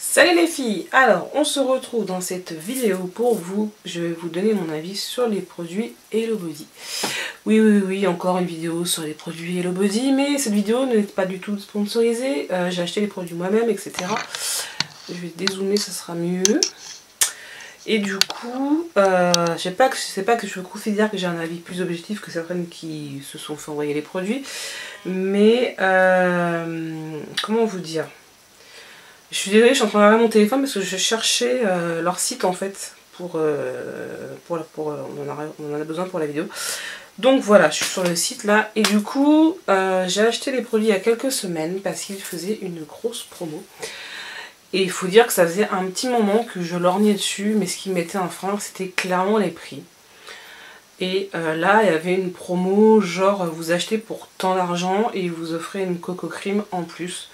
Salut les filles, alors on se retrouve dans cette vidéo je vais vous donner mon avis sur les produits Hello Body. Oui, encore une vidéo sur les produits Hello Body, mais cette vidéo n'est pas du tout sponsorisée, j'ai acheté les produits moi-même, etc. Je vais dézoomer, ça sera mieux. Et du coup, c'est pas que je considère que j'ai un avis plus objectif que certaines qui se sont fait envoyer les produits, mais comment vous dire ? Je suis désolée, je suis en train de regarder mon téléphone parce que je cherchais leur site en fait on en a besoin pour la vidéo. Donc voilà, je suis sur le site là et du coup j'ai acheté les produits il y a quelques semaines parce qu'ils faisaient une grosse promo. Et il faut dire que ça faisait un petit moment que je lorgnais dessus, mais ce qui m'était un frein c'était clairement les prix. Et là il y avait une promo genre vous achetez pour tant d'argent et vous offrez une Coco Cream en plus.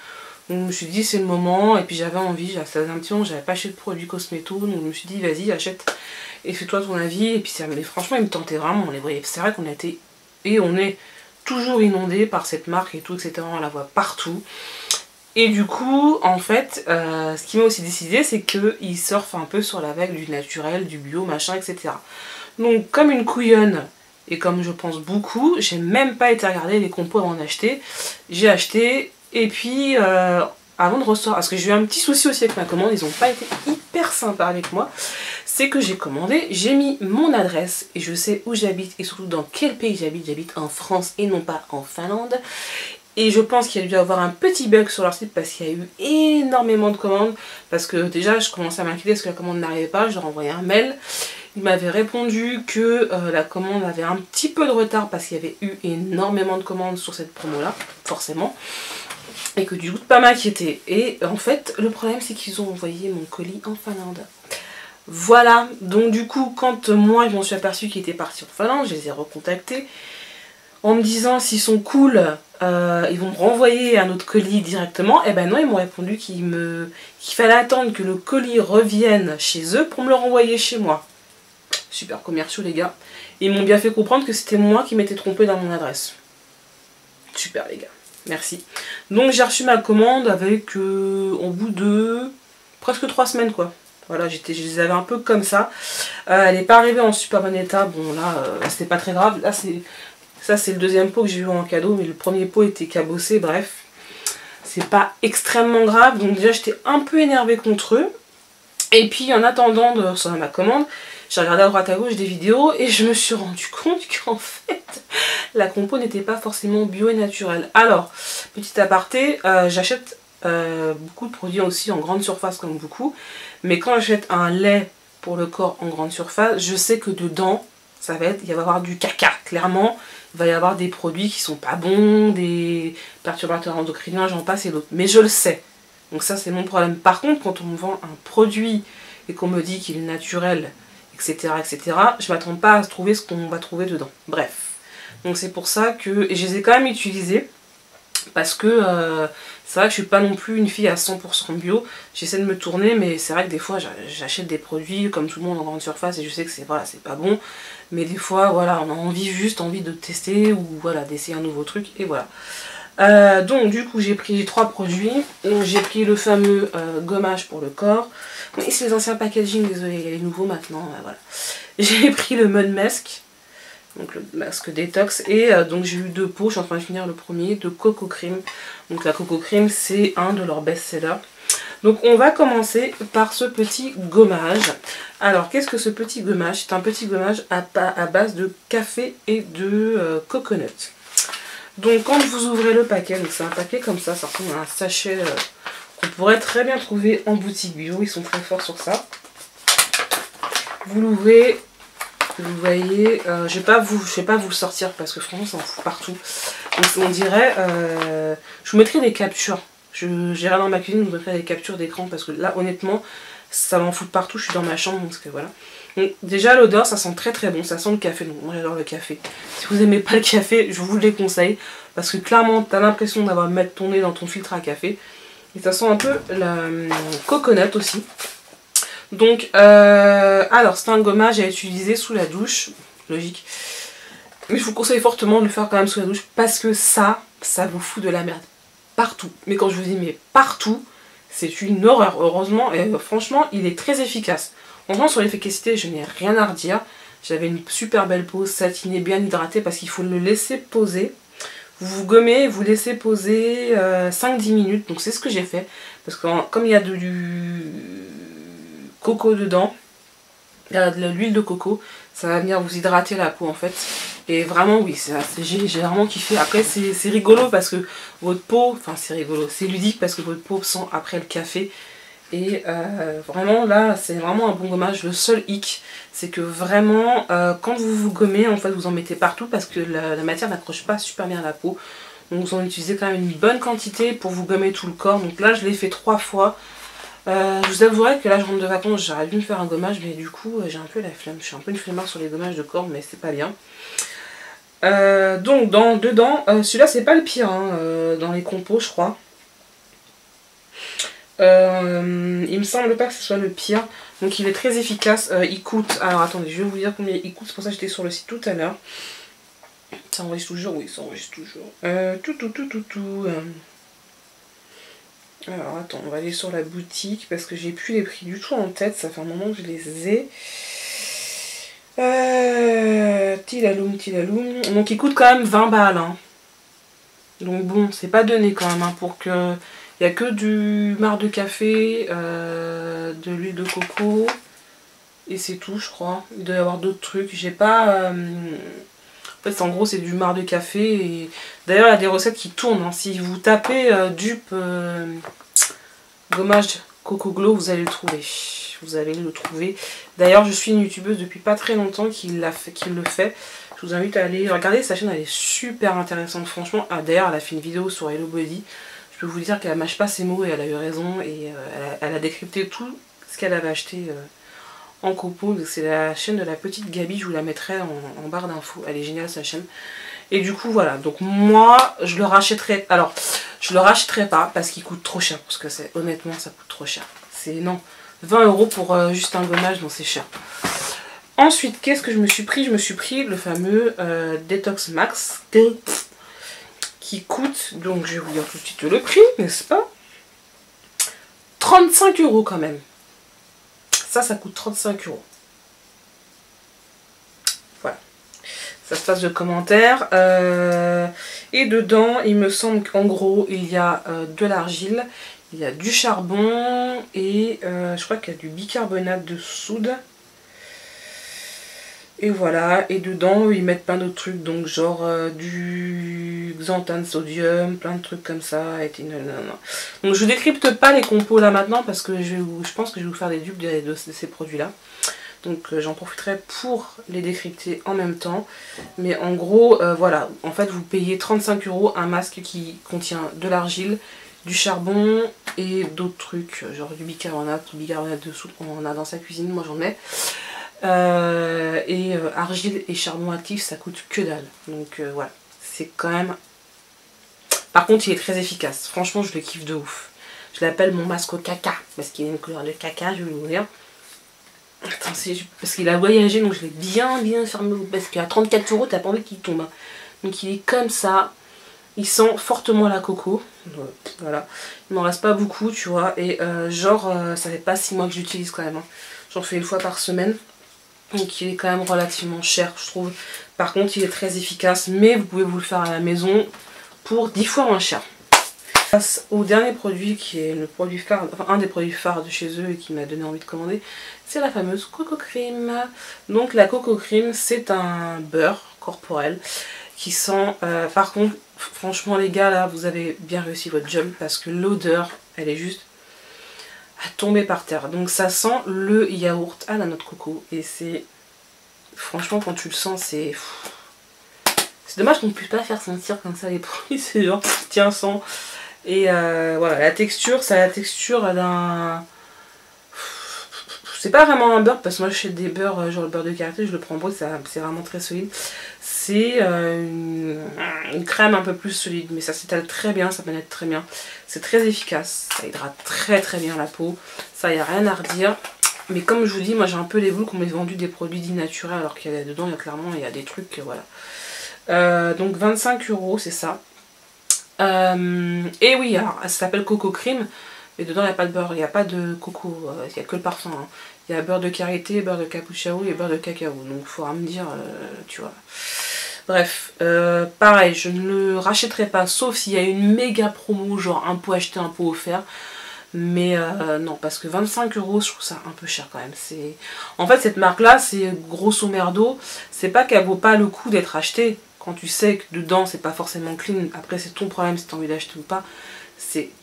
Donc je me suis dit c'est le moment et puis j'avais envie, ça faisait un petit moment que j'avais pas acheté de produits cosméto, donc je me suis dit vas-y achète et fais-toi ton avis. Et puis mais franchement il me tentait vraiment, c'est vrai qu'on a été et on est toujours inondé par cette marque et tout, etc. On la voit partout. Et du coup en fait ce qui m'a aussi décidé c'est qu'ils surfent un peu sur la vague du naturel, du bio, machin, etc. Donc comme une couillonne et comme je pense beaucoup, j'ai même pas été regarder les compos avant d'acheter, j'ai acheté. Et puis, avant de recevoir, parce que j'ai eu un petit souci aussi avec ma commande, ils n'ont pas été hyper sympas avec moi, c'est que j'ai commandé, j'ai mis mon adresse, et je sais où j'habite, et surtout dans quel pays j'habite en France et non pas en Finlande. Et je pense qu'il y a dû avoir un petit bug sur leur site parce qu'il y a eu énormément de commandes, parce que déjà je commençais à m'inquiéter parce que la commande n'arrivait pas, je leur envoyais un mail. Il m'avait répondu que la commande avait un petit peu de retard parce qu'il y avait eu énormément de commandes sur cette promo là, forcément. Et que du coup de pas m'inquiéter. Et en fait le problème c'est qu'ils ont envoyé mon colis en Finlande. Voilà, donc du coup quand moi je m'en suis aperçue qu'ils étaient partis en Finlande, je les ai recontactés en me disant s'ils sont cool, ils vont me renvoyer un autre colis directement. Et ben non, ils m'ont répondu qu'il fallait attendre que le colis revienne chez eux pour me le renvoyer chez moi. Super commerciaux les gars. Ils m'ont bien fait comprendre que c'était moi qui m'étais trompée dans mon adresse. Super les gars. Merci. Donc j'ai reçu ma commande avec au bout de presque 3 semaines quoi. Voilà, je les avais un peu comme ça. Elle n'est pas arrivée en super bon état. Bon là, c'était pas très grave. Là c'est le deuxième pot que j'ai eu en cadeau, mais le premier pot était cabossé, bref. C'est pas extrêmement grave. Donc déjà j'étais un peu énervée contre eux. Et puis en attendant de recevoir ma commande, j'ai regardé à droite à gauche des vidéos et je me suis rendu compte qu'en fait la compo n'était pas forcément bio et naturelle. Alors, petit aparté, j'achète beaucoup de produits aussi en grande surface comme beaucoup, mais quand j'achète un lait pour le corps en grande surface, je sais que dedans, il va y avoir du caca, clairement. Il va y avoir des produits qui sont pas bons, des perturbateurs endocriniens, j'en passe et d'autres. Mais je le sais. Donc ça c'est mon problème. Par contre, quand on me vend un produit et qu'on me dit qu'il est naturel, etc., je m'attends pas à trouver ce qu'on va trouver dedans. Bref. Donc c'est pour ça que... Et je les ai quand même utilisés. Parce que c'est vrai que je suis pas non plus une fille à 100% bio. J'essaie de me tourner, mais c'est vrai que des fois j'achète des produits comme tout le monde en grande surface et je sais que c'est voilà, c'est pas bon. Mais des fois, voilà, on a juste envie de tester ou voilà, d'essayer un nouveau truc et voilà. Donc du coup j'ai pris 3 produits. J'ai pris le fameux gommage pour le corps. Mais c'est les anciens packaging, désolé, il y a les nouveaux maintenant, voilà. J'ai pris le mud mask, donc le masque détox, et donc j'ai eu 2 pots, je suis en train de finir le premier, de Coco Cream. Donc la Coco Cream c'est un de leurs best-sellers. Donc on va commencer par ce petit gommage. Alors qu'est-ce que ce petit gommage? C'est un petit gommage à base de café et de coconut. Donc quand vous ouvrez le paquet, donc c'est un paquet comme ça ressemble à un sachet qu'on pourrait très bien trouver en boutique bio, ils sont très forts sur ça. Vous l'ouvrez, vous voyez, je vais pas vous le sortir parce que franchement ça en fout partout. Donc on dirait, je vous mettrai des captures, j'irai dans ma cuisine, je vous mettrai des captures d'écran parce que là honnêtement ça m'en fout partout, je suis dans ma chambre donc que voilà. Donc déjà l'odeur ça sent très très bon, ça sent le café, donc moi j'adore le café. Si vous aimez pas le café, je vous le déconseille parce que clairement t'as l'impression d'avoir mettre ton nez dans ton filtre à café. Et ça sent un peu la coconut aussi. Donc, alors c'est un gommage à utiliser sous la douche, logique. Mais je vous conseille fortement de le faire quand même sous la douche parce que ça vous fout de la merde partout. Mais quand je vous dis mais partout, c'est une horreur. Heureusement, et franchement, il est très efficace. Franchement, sur l'efficacité, je n'ai rien à redire. J'avais une super belle peau satinée, bien hydratée parce qu'il faut le laisser poser. Vous gommez, vous laissez poser 5-10 minutes. Donc c'est ce que j'ai fait. Parce que comme il y a du coco dedans, il y a de l'huile de coco, ça va venir vous hydrater la peau en fait. Et vraiment oui, j'ai vraiment kiffé. Après c'est rigolo parce que votre peau, enfin c'est rigolo, c'est ludique parce que votre peau sent après le café. Et vraiment là c'est vraiment un bon gommage. Le seul hic c'est que vraiment quand vous vous gommez en fait vous en mettez partout parce que la matière n'accroche pas super bien à la peau. Donc vous en utilisez quand même une bonne quantité pour vous gommer tout le corps. Donc là je l'ai fait 3 fois. Je vous avouerai que là je rentre de vacances, j'aurais dû me faire un gommage mais du coup j'ai un peu la flemme. Je suis un peu une flemmarde sur les gommages de corps mais c'est pas bien. Donc dedans, celui-là c'est pas le pire hein, dans les compos je crois. Il me semble pas que ce soit le pire. Donc il est très efficace. Il coûte, alors attendez je vais vous dire combien il coûte. C'est pour ça que j'étais sur le site tout à l'heure. Ça enregistre toujours? Oui ça enregistre toujours. Alors attends, on va aller sur la boutique parce que j'ai plus les prix du tout en tête, ça fait un moment que je les ai. Tilaloum. Donc il coûte quand même 20 balles. Hein. Donc bon, c'est pas donné quand même hein, pour que... Il n'y a que du marc de café, de l'huile de coco et c'est tout je crois. Il doit y avoir d'autres trucs, j'ai pas... En fait en gros c'est du marc de café et d'ailleurs il y a des recettes qui tournent. Hein. Si vous tapez dupe gommage Coco Glow vous allez le trouver. Vous allez le trouver. D'ailleurs je suis une youtubeuse depuis pas très longtemps qui le fait. Je vous invite à aller regarder sa chaîne, elle est super intéressante franchement. Ah, d'ailleurs elle a fait une vidéo sur Hello Body. Je peux vous dire qu'elle mâche pas ses mots et elle a eu raison et elle a décrypté tout ce qu'elle avait acheté en copo. C'est la chaîne de la petite Gabi, je vous la mettrai en barre d'infos. Elle est géniale sa chaîne. Et du coup voilà, donc moi je le rachèterai. Alors je le rachèterai pas parce qu'il coûte trop cher. Parce que honnêtement ça coûte trop cher. C'est non, 20 € pour juste un gommage, non c'est cher. Ensuite qu'est-ce que je me suis pris? Je me suis pris le fameux Detox Max. Qui coûte, donc je vais vous dire tout de suite le prix, n'est-ce pas? 35 € quand même. Ça coûte 35 €. Voilà. Ça se passe de commentaires. Et dedans, il me semble qu'en gros, il y a de l'argile, il y a du charbon et je crois qu'il y a du bicarbonate de soude. Et voilà, et dedans ils mettent plein d'autres trucs, donc genre du xanthane sodium, plein de trucs comme ça, et donc je décrypte pas les compos là maintenant parce que je pense que je vais vous faire des dupes de ces produits là. Donc j'en profiterai pour les décrypter en même temps. Mais en gros, voilà, en fait vous payez 35 € un masque qui contient de l'argile, du charbon et d'autres trucs, genre du bicarbonate de soude qu'on a dans sa cuisine, moi j'en ai. Argile et charbon actif ça coûte que dalle, donc voilà, c'est quand même, par contre il est très efficace, franchement je le kiffe de ouf. Je l'appelle mon masque au caca parce qu'il a une couleur de caca, je vais vous dire. Attends, parce qu'il a voyagé donc je l'ai bien fermé parce qu'à 34 € t'as pas envie qu'il tombe hein. Donc il est comme ça, il sent fortement la coco, voilà, il m'en reste pas beaucoup tu vois, et ça fait pas 6 mois que j'utilise quand même hein. J'en fais une fois par semaine. Donc il est quand même relativement cher je trouve. Par contre il est très efficace, mais vous pouvez vous le faire à la maison pour 10 fois moins cher. Passe au dernier produit qui est le produit phare, enfin un des produits phares de chez eux et qui m'a donné envie de commander, c'est la fameuse Coco Cream. Donc la Coco Cream c'est un beurre corporel qui sent, par contre franchement les gars là vous avez bien réussi votre job parce que l'odeur elle est juste à tomber par terre. Donc ça sent le yaourt à la noix de coco et c'est franchement quand tu le sens c'est dommage qu'on ne puisse pas faire sentir comme ça les produits, c'est genre tiens sens. Et voilà, la texture, c'est la texture d'un, C'est pas vraiment un beurre parce que moi je fais des beurres, genre le beurre de karité, je le prends beau, c'est vraiment très solide. C'est une crème un peu plus solide, mais ça s'étale très bien, ça pénètre très bien. C'est très efficace, ça hydrate très très bien la peau, ça y a rien à redire. Mais comme je vous dis, moi j'ai un peu les boules qu'on m'ait vendu des produits dits naturels alors qu'il y a dedans, il y a des trucs, voilà. Donc 25 €, c'est ça. Et oui, alors ça s'appelle Coco Cream, mais dedans il n'y a pas de beurre, il n'y a pas de coco, il n'y a que le parfum. Hein. Il y a beurre de karité, beurre de cappuccino et beurre de cacao. Donc il faudra me dire, tu vois. Bref, pareil, je ne le rachèterai pas, sauf s'il y a une méga promo, genre un pot acheté, un pot offert. Mais non, parce que 25 €, je trouve ça un peu cher quand même. En fait, cette marque-là, c'est grosso merdo, c'est pas qu'elle vaut pas le coup d'être achetée. Quand tu sais que dedans, c'est pas forcément clean, après c'est ton problème si tu as envie d'acheter ou pas.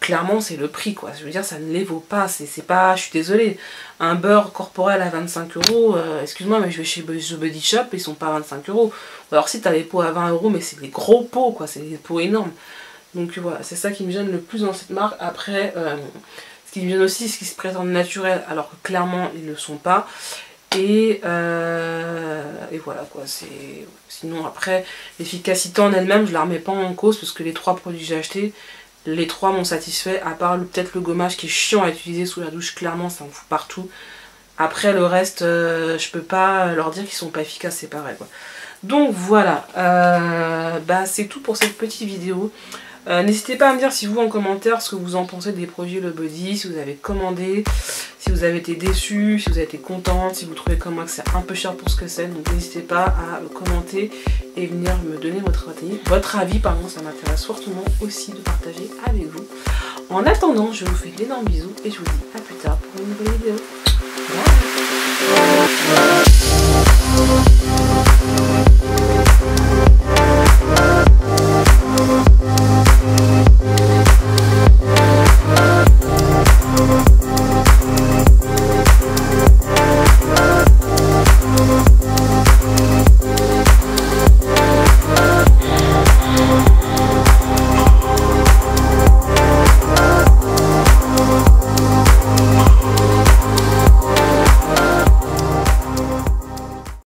Clairement, c'est le prix, quoi. Je veux dire, ça ne les vaut pas. C'est pas, je suis désolée, un beurre corporel à 25 €, excuse-moi, mais je vais chez The Body Shop, ils sont pas à 25 €. Ou alors si tu as des pots à 20 €, mais c'est des gros pots, quoi, c'est des pots énormes. Donc voilà, c'est ça qui me gêne le plus dans cette marque. Après, ce qui me gêne aussi, c'est qu'ils se présentent naturels, alors que clairement, ils ne le sont pas. Et voilà, quoi. Sinon, après, l'efficacité en elle-même, je la remets pas en cause, parce que les 3 produits que j'ai achetés, les 3 m'ont satisfait, à part peut-être le gommage qui est chiant à utiliser sous la douche, clairement, ça en fout partout. Après, le reste, je peux pas leur dire qu'ils sont pas efficaces, c'est pareil, quoi. Donc voilà, bah, c'est tout pour cette petite vidéo. N'hésitez pas à me dire si vous en commentaire ce que vous en pensez des produits Le Body, si vous avez commandé, si vous avez été déçu, si vous avez été contente, si vous trouvez comme moi que c'est un peu cher pour ce que c'est. Donc n'hésitez pas à commenter et venir me donner votre avis, pardon, ça m'intéresse fortement aussi de partager avec vous. En attendant, je vous fais d'énormes bisous et je vous dis à plus tard pour une nouvelle vidéo. Bye.